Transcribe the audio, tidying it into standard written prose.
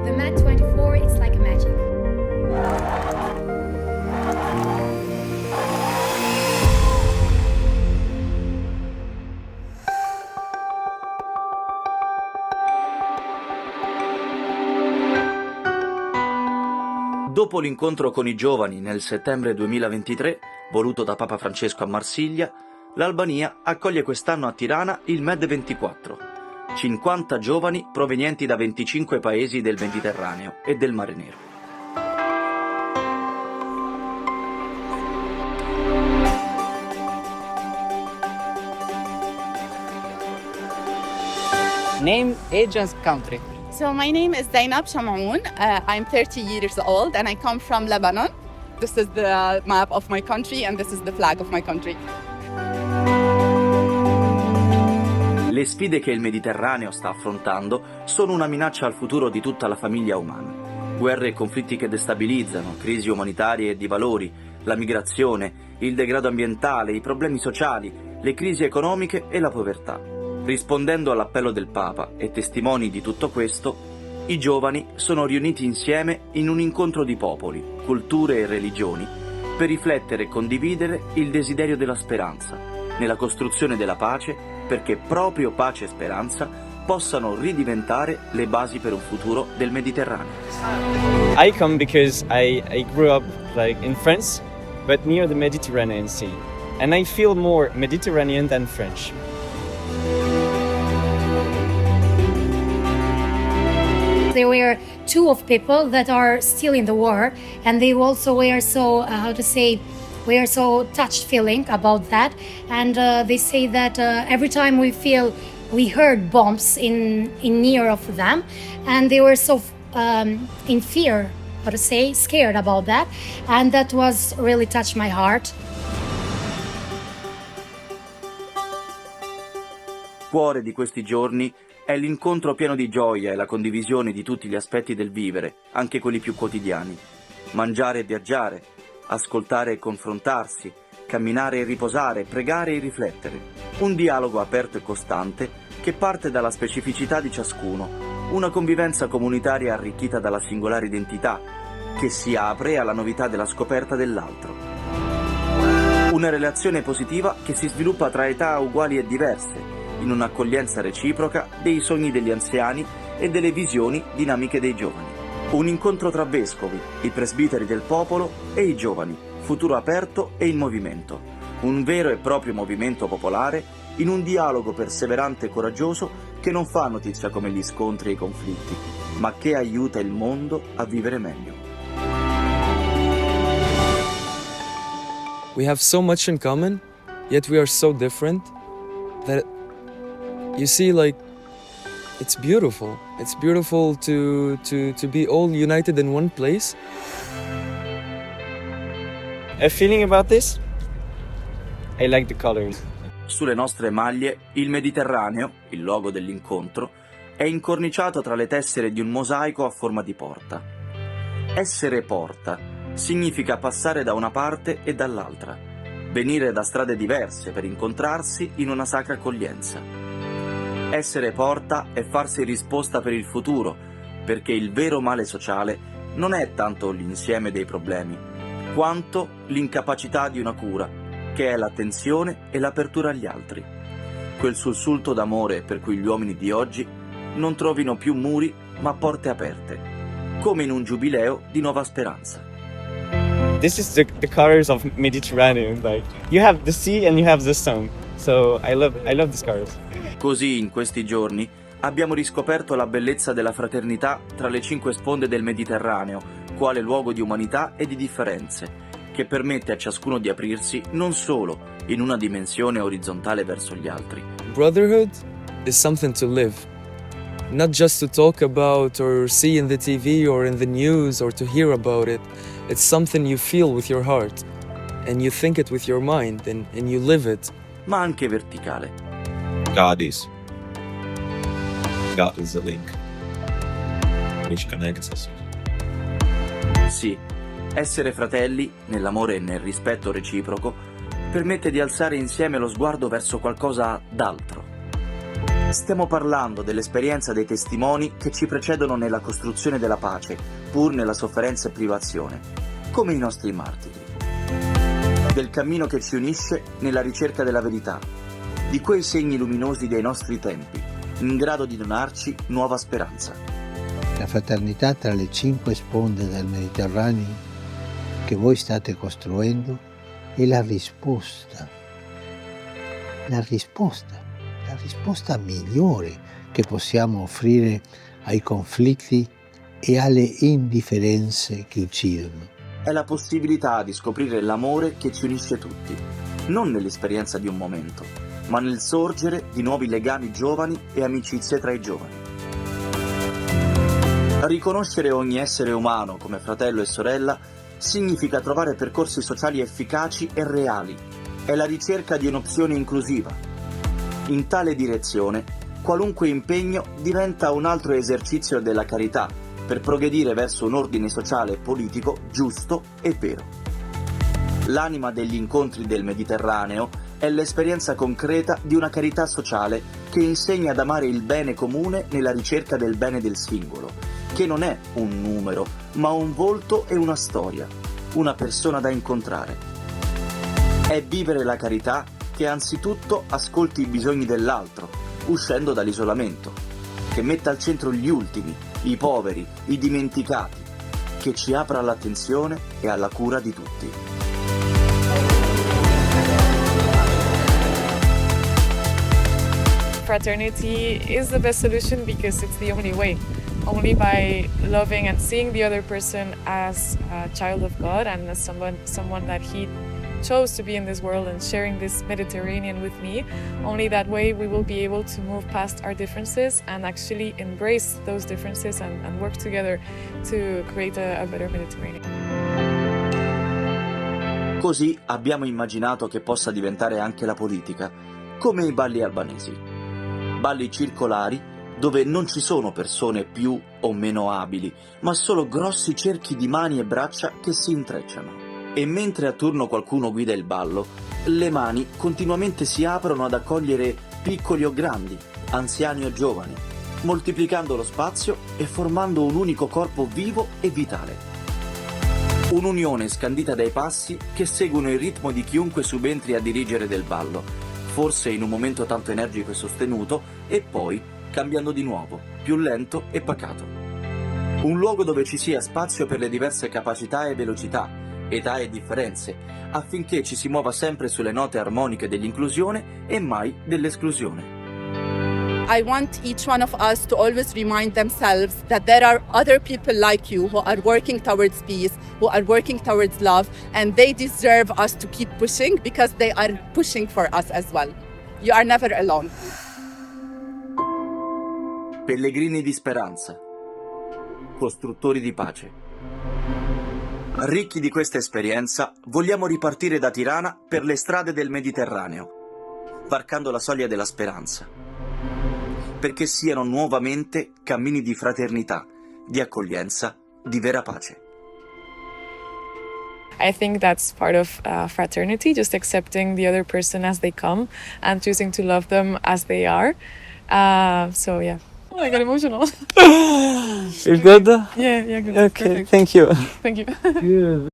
The Mat 24 is like a magic. Dopo l'incontro con i giovani nel settembre 2023, voluto da Papa Francesco a Marsiglia, l'Albania accoglie quest'anno a Tirana il Med 24, 50 giovani provenienti da 25 paesi del Mediterraneo e del Mare Nero. Name, age and country. So my name is Zainab Shamaoun. I'm 30 years old and I come from Lebanon. This is the map of my country and this is the flag of my country. Le sfide che il Mediterraneo sta affrontando sono una minaccia al futuro di tutta la famiglia umana. Guerre e conflitti che destabilizzano, crisi umanitarie e di valori, la migrazione, il degrado ambientale, i problemi sociali, le crisi economiche e la povertà. Rispondendo all'appello del Papa e testimoni di tutto questo, i giovani sono riuniti insieme in un incontro di popoli, culture e religioni per riflettere e condividere il desiderio della speranza, nella costruzione della pace, perché proprio pace e speranza possano ridiventare le basi per un futuro del Mediterraneo. I come because I grew up in France, but near the Mediterranean Sea, and I feel more Mediterranean than French. There were two of people that are still in the war, and they also were so, we are so touched feeling about that. And they say that every time we heard bombs in near of them, and they were so in fear, scared about that. And that was really touched my heart. Cuore di questi giorni è l'incontro pieno di gioia e la condivisione di tutti gli aspetti del vivere, anche quelli più quotidiani. Mangiare e viaggiare, ascoltare e confrontarsi, camminare e riposare, pregare e riflettere. Un dialogo aperto e costante che parte dalla specificità di ciascuno, una convivenza comunitaria arricchita dalla singolare identità, che si apre alla novità della scoperta dell'altro. Una relazione positiva che si sviluppa tra età uguali e diverse, in un'accoglienza reciproca dei sogni degli anziani e delle visioni dinamiche dei giovani. Un incontro tra vescovi, i presbiteri del popolo e i giovani, futuro aperto e in movimento. Un vero e proprio movimento popolare in un dialogo perseverante e coraggioso che non fa notizia come gli scontri e i conflitti, ma che aiuta il mondo a vivere meglio. We have so much in common, yet we are so different that you see, it's beautiful. It's beautiful to be all united in one place. A feeling about this? I like the colors. Sulle nostre maglie, il Mediterraneo, il luogo dell'incontro, è incorniciato tra le tessere di un mosaico a forma di porta. Essere porta significa passare da una parte e dall'altra, venire da strade diverse per incontrarsi in una sacra accoglienza. Essere porta è farsi risposta per il futuro, perché il vero male sociale non è tanto l'insieme dei problemi, quanto l'incapacità di una cura, che è l'attenzione e l'apertura agli altri. Quel sussulto d'amore per cui gli uomini di oggi non trovino più muri ma porte aperte, come in un giubileo di nuova speranza. This is the colors of Mediterranean. You have the sea and you have the sun. So I love these colors. Così, in questi giorni, abbiamo riscoperto la bellezza della fraternità tra le 5 sponde del Mediterraneo, quale luogo di umanità e di differenze, che permette a ciascuno di aprirsi non solo in una dimensione orizzontale verso gli altri. Brotherhood is something to live, not just to talk about or see in the TV or in the news or to hear about it. It's something you feel with your heart, and you think it with your mind, and you live it. Ma anche verticale. God is the link. which connects us. Sì, essere fratelli, nell'amore e nel rispetto reciproco, permette di alzare insieme lo sguardo verso qualcosa d'altro. Stiamo parlando dell'esperienza dei testimoni che ci precedono nella costruzione della pace, pur nella sofferenza e privazione, come i nostri martiri. Del cammino che ci unisce nella ricerca della verità, di quei segni luminosi dei nostri tempi, in grado di donarci nuova speranza. La fraternità tra le 5 sponde del Mediterraneo che voi state costruendo è la risposta migliore che possiamo offrire ai conflitti e alle indifferenze che uccidono. È la possibilità di scoprire l'amore che ci unisce tutti, non nell'esperienza di un momento, ma nel sorgere di nuovi legami giovani e amicizie tra i giovani. Riconoscere ogni essere umano come fratello e sorella significa trovare percorsi sociali efficaci e reali. È la ricerca di un'opzione inclusiva. In tale direzione, qualunque impegno diventa un altro esercizio della carità per progredire verso un ordine sociale e politico giusto e vero. L'anima degli incontri del Mediterraneo è l'esperienza concreta di una carità sociale che insegna ad amare il bene comune nella ricerca del bene del singolo, che non è un numero, ma un volto e una storia, una persona da incontrare. È vivere la carità che anzitutto ascolti i bisogni dell'altro, uscendo dall'isolamento, che metta al centro gli ultimi, i poveri, i dimenticati, che ci apra all'attenzione e alla cura di tutti. Fraternity is the best solution because it's the only way. Only by loving and seeing the other person as a child of God and as someone that He chose to be in this world and sharing this Mediterranean with me, only that way we will be able to move past our differences and actually embrace those differences and work together to create a better Mediterranean. Così abbiamo immaginato che possa diventare anche la politica, come i balli albanesi. Balli circolari dove non ci sono persone più o meno abili, ma solo grossi cerchi di mani e braccia che si intrecciano. E mentre a turno qualcuno guida il ballo, le mani continuamente si aprono ad accogliere piccoli o grandi, anziani o giovani, moltiplicando lo spazio e formando un unico corpo vivo e vitale. Un'unione scandita dai passi che seguono il ritmo di chiunque subentri a dirigere del ballo, forse in un momento tanto energico e sostenuto, e poi cambiando di nuovo, più lento e pacato. Un luogo dove ci sia spazio per le diverse capacità e velocità, età e differenze, affinché ci si muova sempre sulle note armoniche dell'inclusione e mai dell'esclusione. I want each one of us to always remind themselves that there are other people like you who are working towards peace, who are working towards love, and they deserve us to keep pushing because they are pushing for us as well. You are never alone. Pellegrini di speranza, costruttori di pace. Ricchi di questa esperienza, vogliamo ripartire da Tirana per le strade del Mediterraneo, varcando la soglia della speranza, perché siano nuovamente cammini di fraternità, di accoglienza, di vera pace. I think that's part of fraternity, just accepting the other person as they come and choosing to love them as they are. So yeah. Oh, I got emotional. Feel good? Yeah, good. Okay, Perfect. thank you. Thank you. Good.